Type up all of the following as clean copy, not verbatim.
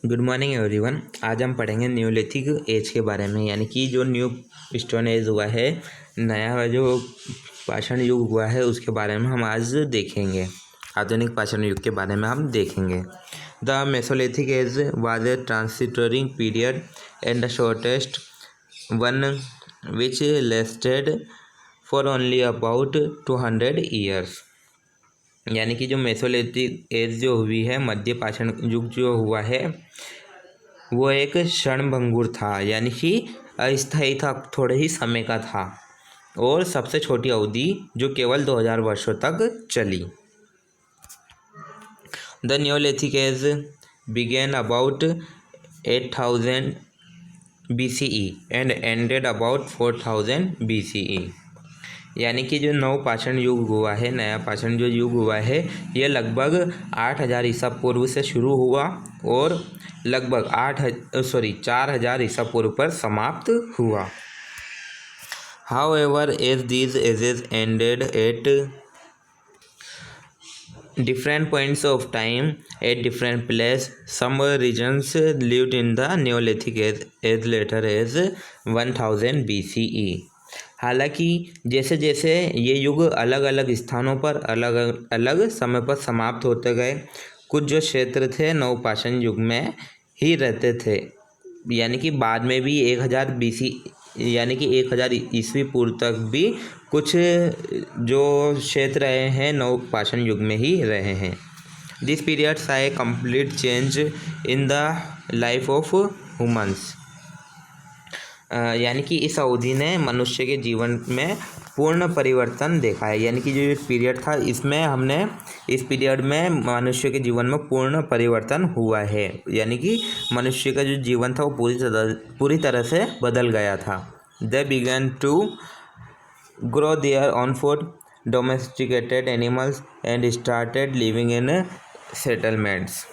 Good morning everyone. आज हम पढ़ेंगे न्यूलिथिक एज के बारे में, यानी कि जो न्यू स्टोन एज हुआ है, नया जो पाषाण युग हुआ है उसके बारे में हम आज देखेंगे। आधुनिक पाषाण युग के बारे में हम देखेंगे। The Mesolithic age was a transitory period and the shortest one which lasted for only about 200 years. यानी कि जो मेसोलिथिक एज जो हुई है, मध्य पाषाण युग जो हुआ है, वो एक क्षणभंगुर था, यानी कि अस्थायी था, थोड़े ही समय का था और सबसे छोटी अवधि जो केवल 2000 वर्षों तक चली। The neolithic age began about 8000 BCE and ended about 4000 BCE। यानी कि जो नव पाषाण युग हुआ है, नया पाषाण जो युग हुआ है, ये लगभग 8000 ईसा पूर्व से शुरू हुआ और लगभग 4000 ईसा पूर्व पर समाप्त हुआ। However, as these ages ended at different points of time at different place, some regions lived in the Neolithic age as later as 1000 BCE। हालांकि जैसे जैसे ये युग अलग अलग स्थानों पर अलग अलग समय पर समाप्त होते गए, कुछ जो क्षेत्र थे नवपाषाण युग में ही रहते थे, यानी कि बाद में भी 1000 BC यानी कि 1000 ईस्वी पूर्व तक भी कुछ जो क्षेत्र रहे हैं नवपाषाण युग में ही रहे हैं। This period saw a complete change in the life of humans. यानी कि इस अवधि ने मनुष्य के जीवन में पूर्ण परिवर्तन देखा है। यानी कि जो पीरियड था, इस पीरियड में मनुष्य के जीवन में पूर्ण परिवर्तन हुआ है, यानी कि मनुष्य का जो जीवन था वो पूरी तरह से बदल गया था। They began to grow their own food, domesticated animals and started living in settlements.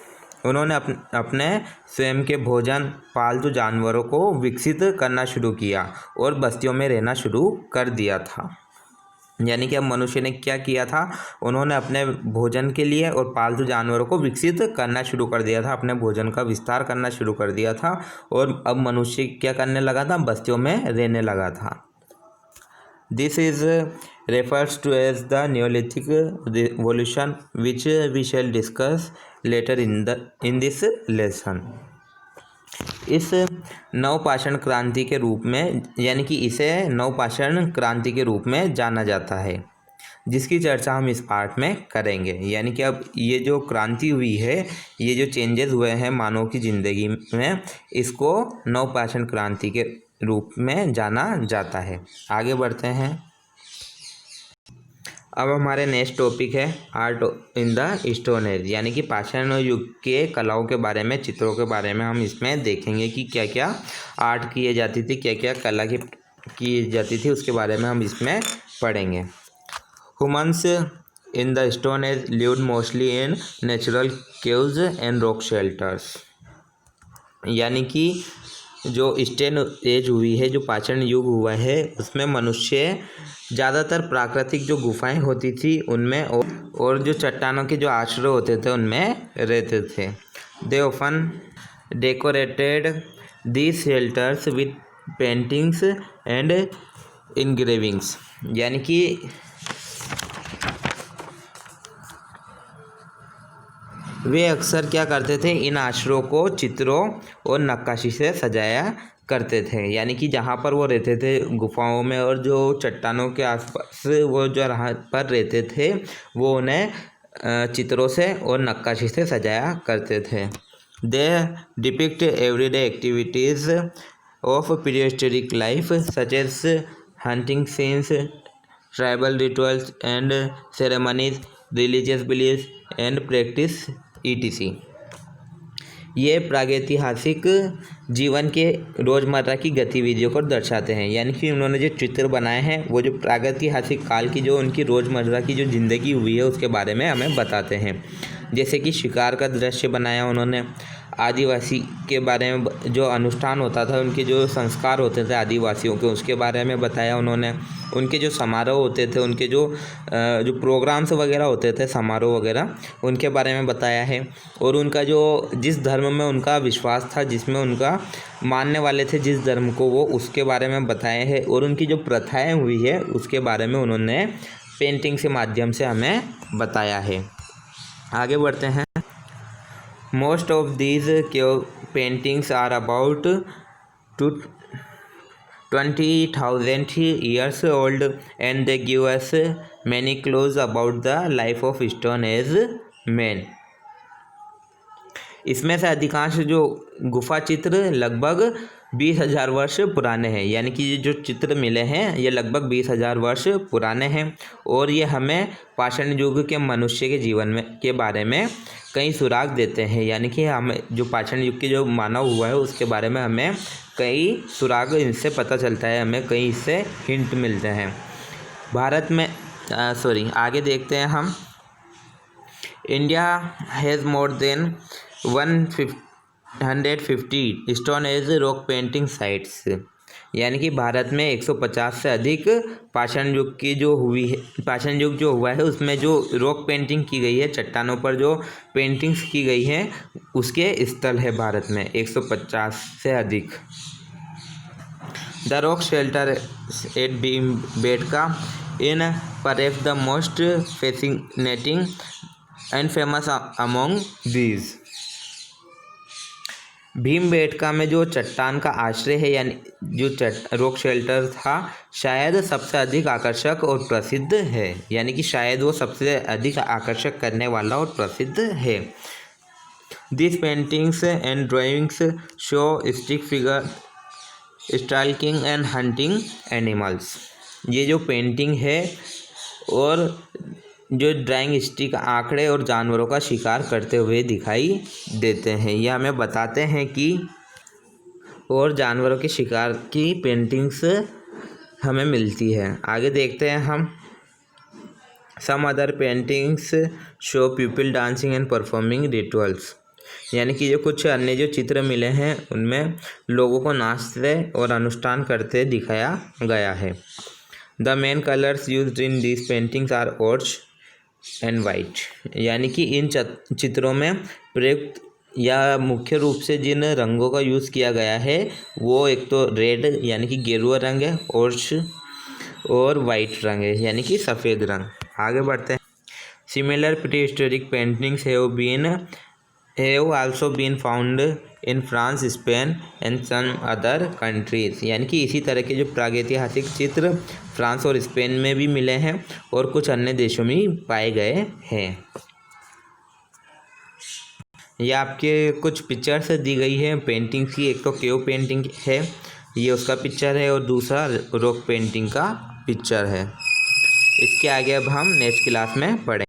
उन्होंने अपने स्वयं के भोजन, पालतू जानवरों को विकसित करना शुरू किया और बस्तियों में रहना शुरू कर दिया था। यानी कि अब मनुष्य ने क्या किया था, उन्होंने अपने भोजन के लिए और पालतू जानवरों को विकसित करना शुरू कर दिया था, अपने भोजन का विस्तार करना शुरू कर दिया था और अब मनुष्य क्या करने लगा था, बस्तियों में रहने लगा था। This is refers to as the Neolithic Revolution, which we shall discuss later in this lesson। इस नवपाषाण क्रांति के रूप में, यानी कि इसे नवपाषाण क्रांति के रूप में जाना जाता है, जिसकी चर्चा हम इस पार्ट में करेंगे। यानी कि अब ये जो क्रांति हुई है, ये जो चेंजेस हुए हैं मानव की ज़िंदगी में, इसको नवपाषाण क्रांति के रूप में जाना जाता है। आगे बढ़ते हैं। अब हमारे नेक्स्ट टॉपिक है art in the stone age, यानी कि पाषाण युग के कलाओं के बारे में, चित्रों के बारे में हम इसमें देखेंगे कि क्या क्या आर्ट किए जाती थी, क्या क्या कला की जाती थी, उसके बारे में हम इसमें पढ़ेंगे। Humans in the stone age lived mostly in natural caves and rock shelters. यानी कि जो स्टोन एज हुई है, जो पाषाण युग हुआ है, उसमें मनुष्य ज़्यादातर प्राकृतिक जो गुफाएं होती थी उनमें और जो चट्टानों के जो आश्रय होते थे उनमें रहते थे। They often decorated these shelters with paintings and engravings. यानी कि वे अक्सर क्या करते थे, इन आश्रयों को चित्रों और नक्काशी से सजाया करते थे। यानी कि जहाँ पर वो रहते थे गुफाओं में और जो चट्टानों के आसपास वो जो राह पर रहते थे, वो उन्हें चित्रों से और नक्काशी से सजाया करते थे। They depict everyday activities of prehistoric life such as hunting scenes, tribal rituals and ceremonies, religious belief and practice ETC। ये प्रागैतिहासिक जीवन के रोज़मर्रा की गतिविधियों को दर्शाते हैं। यानी कि उन्होंने जो चित्र बनाए हैं वो जो प्रागैतिहासिक काल की जो उनकी रोज़मर्रा की जो ज़िंदगी हुई है उसके बारे में हमें बताते हैं। जैसे कि शिकार का दृश्य बनाया उन्होंने, आदिवासी के बारे में जो अनुष्ठान होता था, उनके जो संस्कार होते थे आदिवासियों के, उसके बारे में बताया उन्होंने। उनके जो समारोह होते थे, उनके जो प्रोग्राम्स वगैरह होते थे, समारोह वगैरह, उनके बारे में बताया है। और उनका जो जिस धर्म में उनका विश्वास था, जिसमें उनका मानने वाले थे जिस धर्म को, वो उसके बारे में बताया है। और उनकी जो प्रथाएं हुई है उसके बारे में उन्होंने पेंटिंग के माध्यम से हमें बताया है। आगे बढ़ते हैं। Most of these paintings are about 20,000 years old and they give us many clues about the life of Stone Age men. इसमें से अधिकांश जो गुफा चित्र लगभग 20,000 वर्ष पुराने हैं, यानी कि ये जो चित्र मिले हैं ये लगभग 20,000 वर्ष पुराने हैं। और ये हमें पाषाण युग के मनुष्य के जीवन में के बारे में कई सुराग देते हैं, यानी कि हमें जो पाषाण युग के जो मानव हुआ है उसके बारे में हमें कई सुराग इनसे पता चलता है, हमें कई इससे हिंट मिलते हैं। भारत में आगे देखते हैं हम। India has more than 150 stone age rock painting sites, यानी कि भारत में 150 से अधिक पाषाण युग की जो हुआ है उसमें जो रॉक पेंटिंग की गई है, चट्टानों पर जो पेंटिंग्स की गई हैं उसके स्थल है भारत में 150 से अधिक। The rock shelter at Bhimbetka in perhaps the most fascinating and famous among these. Bhimbetka में जो चट्टान का आश्रय है, यानी जो रॉक शेल्टर था, शायद सबसे अधिक आकर्षक और प्रसिद्ध है, यानी कि शायद वो सबसे अधिक आकर्षक करने वाला और प्रसिद्ध है। This paintings and drawings show stick figure stalking and hunting animals. ये जो पेंटिंग है और जो ड्राइंग स्टिक आंकड़े और जानवरों का शिकार करते हुए दिखाई देते हैं। यह हमें बताते हैं कि और जानवरों के शिकार की पेंटिंग्स हमें मिलती है। आगे देखते हैं हम। Some other paintings show people dancing and performing rituals, यानी कि जो कुछ अन्य जो चित्र मिले हैं उनमें लोगों को नाचते और अनुष्ठान करते दिखाया गया है। The main colours used in this paintings are orange and white, यानी कि इन चित्रों में प्रयुक्त या मुख्य रूप से जिन रंगों का यूज़ किया गया है वो एक तो रेड यानी कि गेरुआ रंग है, ऑरेंज और वाइट रंग है यानी कि सफ़ेद रंग। आगे बढ़ते हैं। Similar prehistoric paintings have also been found in France, Spain and some other countries, यानी कि इसी तरह के जो प्रागैतिहासिक चित्र फ्रांस और स्पेन में भी मिले हैं और कुछ अन्य देशों में पाए गए हैं। ये आपके कुछ पिक्चर्स दी गई है पेंटिंग की। एक तो केव पेंटिंग है, ये उसका पिक्चर है, और दूसरा रॉक पेंटिंग का पिक्चर है। इसके आगे अब हम नेक्स्ट क्लास में पढ़ेंगे।